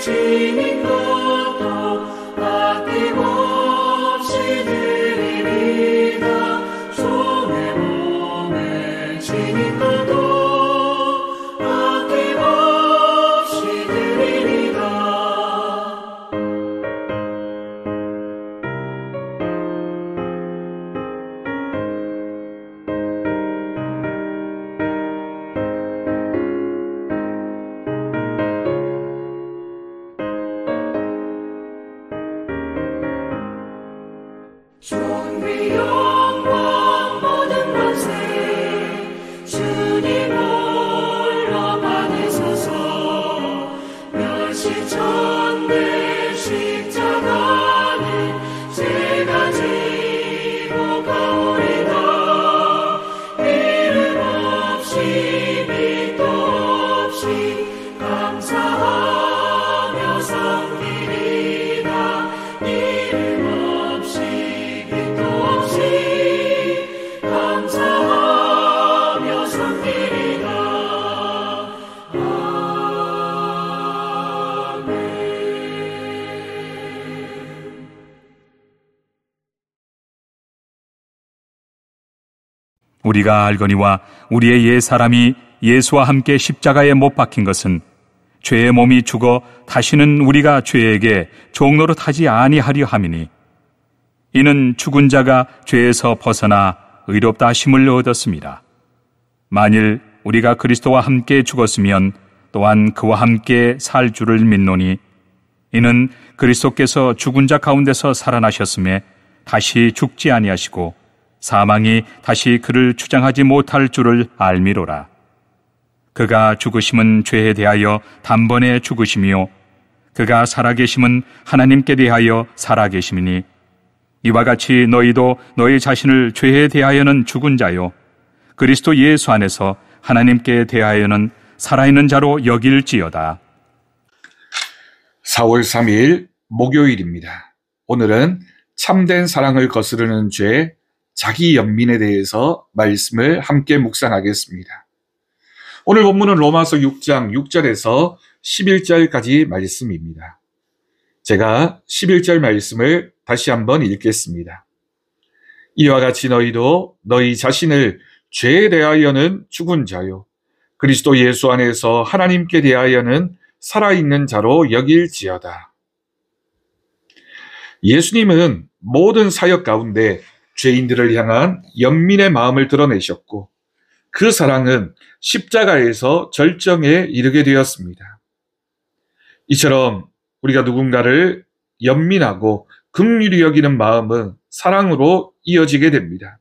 지닌 것도 아낌없이 드리리다. 주의 몸에 지닌 것도 아낌없이 드리리다. 존귀 영광 모든 권세 주님 홀로 받으소서. 멸시천대 십자가는 제가 지고 가오리다. 이름 없이 빛도 없이 감사하며 섬기리다. 이름 없이 빛도 없이 감사하며 섬기리다. 아멘. 우리가 알거니와 우리의 옛 사람이 예수와 함께 십자가에 못 박힌 것은 죄의 몸이 죽어 다시는 우리가 죄에게 종노릇하지 아니하려 함이니, 이는 죽은 자가 죄에서 벗어나 의롭다 하심을 얻었습니다. 만일 우리가 그리스도와 함께 죽었으면 또한 그와 함께 살 줄을 믿노니, 이는 그리스도께서 죽은 자 가운데서 살아나셨음에 다시 죽지 아니하시고 사망이 다시 그를 주장하지 못할 줄을 알미로라. 그가 죽으심은 죄에 대하여 단번에 죽으심이요 그가 살아계심은 하나님께 대하여 살아계심이니, 이와 같이 너희도 너희 자신을 죄에 대하여는 죽은 자요 그리스도 예수 안에서 하나님께 대하여는 살아있는 자로 여길지어다. 4월 3일 목요일입니다. 오늘은 참된 사랑을 거스르는 죄, 자기 연민에 대해서 말씀을 함께 묵상하겠습니다. 오늘 본문은 로마서 6장 6절에서 11절까지 말씀입니다. 제가 11절 말씀을 다시 한번 읽겠습니다. 이와 같이 너희도 너희 자신을 죄에 대하여는 죽은 자요 그리스도 예수 안에서 하나님께 대하여는 살아있는 자로 여길지어다. 예수님은 모든 사역 가운데 죄인들을 향한 연민의 마음을 드러내셨고, 그 사랑은 십자가에서 절정에 이르게 되었습니다. 이처럼 우리가 누군가를 연민하고 긍휼히 여기는 마음은 사랑으로 이어지게 됩니다.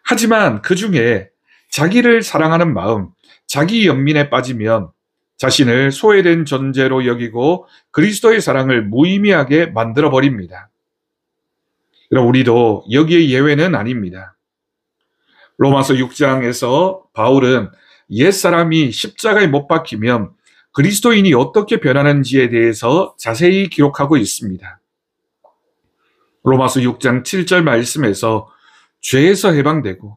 하지만 그 중에 자기를 사랑하는 마음, 자기 연민에 빠지면 자신을 소외된 존재로 여기고 그리스도의 사랑을 무의미하게 만들어버립니다. 그럼 우리도 여기에 예외는 아닙니다. 로마서 6장에서 바울은 옛사람이 십자가에 못 박히면 그리스도인이 어떻게 변하는지에 대해서 자세히 기록하고 있습니다. 로마서 6장 7절 말씀에서 죄에서 해방되고,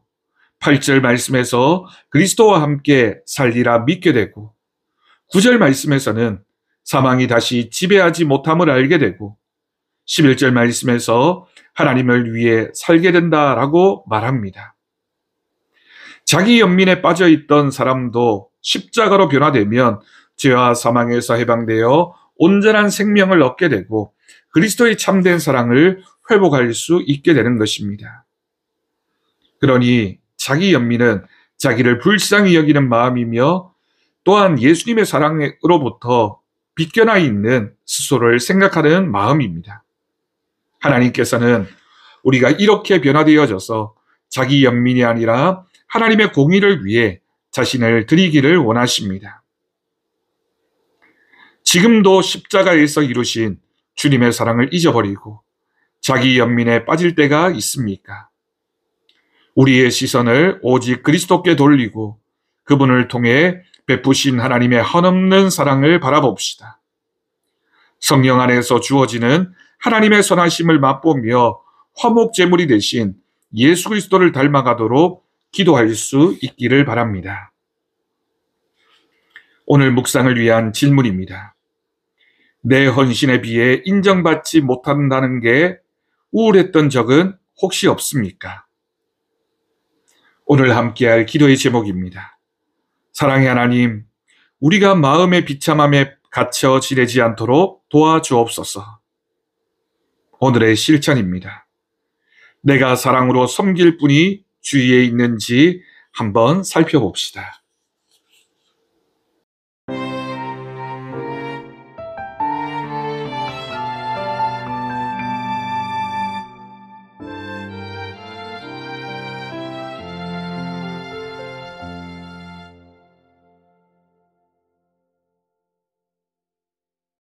8절 말씀에서 그리스도와 함께 살리라 믿게 되고, 9절 말씀에서는 사망이 다시 지배하지 못함을 알게 되고, 11절 말씀에서 하나님을 위해 살게 된다라고 말합니다. 자기 연민에 빠져있던 사람도 십자가로 변화되면 죄와 사망에서 해방되어 온전한 생명을 얻게 되고 그리스도의 참된 사랑을 회복할 수 있게 되는 것입니다. 그러니 자기 연민은 자기를 불쌍히 여기는 마음이며, 또한 예수님의 사랑으로부터 빗겨나 있는 스스로를 생각하는 마음입니다. 하나님께서는 우리가 이렇게 변화되어져서 자기 연민이 아니라 하나님의 공의를 위해 자신을 드리기를 원하십니다. 지금도 십자가에서 이루신 주님의 사랑을 잊어버리고 자기 연민에 빠질 때가 있습니까? 우리의 시선을 오직 그리스도께 돌리고 그분을 통해 베푸신 하나님의 한없는 사랑을 바라봅시다. 성령 안에서 주어지는 하나님의 선하심을 맛보며 화목제물이 되신 예수 그리스도를 닮아가도록 기도할 수 있기를 바랍니다. 오늘 묵상을 위한 질문입니다. 내 헌신에 비해 인정받지 못한다는 게 우울했던 적은 혹시 없습니까? 오늘 함께할 기도의 제목입니다. 사랑의 하나님, 우리가 마음의 비참함에 갇혀 지내지 않도록 도와주옵소서. 오늘의 실천입니다. 내가 사랑으로 섬길 분이 주위에 있는지 한번 살펴봅시다.